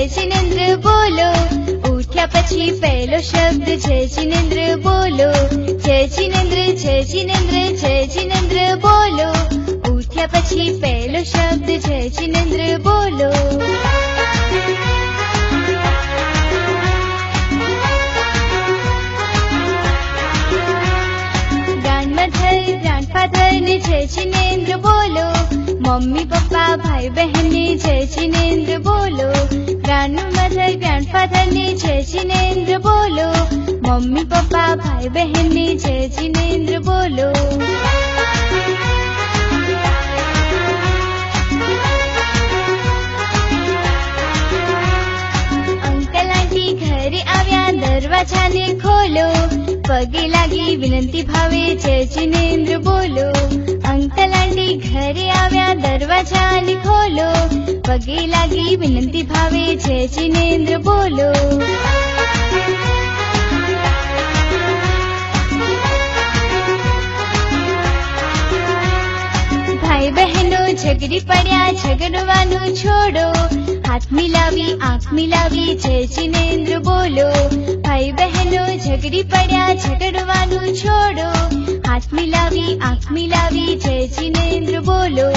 जिनेन्द्र बोलो उठ्या पछी पहलो शब्द जय जिनेन्द्र बोलो जय जिनेन्द्र बोलो उठ्या पछी पहलो शब्द जय जिनेन्द्र बोलो। ग्रैंडफादर ने जय जिनेन्द्र बोलो मम्मी पप्पा भाई बहन ने जय जिनेन्द्र बोलो ग्रैंडमदर ग्रैंडफादर ने जय जिनेन्द्र बोलो मम्मी पप्पा भाई बहन ने जय जिनेन्द्र बोलो। अंकल आंटी घरे आव्या दरवाजा ने खोलो पगे लागी विनंती भावे जय जिनेन्द्र बोलो अंकल आंटी घरे आव्या दरवाजा ने खोलो पगे लागी विनंती भावे जय जिनेन्द्र बोलो। भाई बहनों झगड़ी पड्या झगड़वानुं छोड़ो हाथ मिलावी आंख मिलावी जय जिनेन्द्र बोलो भाई बहनों झगड़ी पड्या झगड़वानुं छोड़ो हाथ मिलावी आंख मिलावी जय जिनेन्द्र बोलो।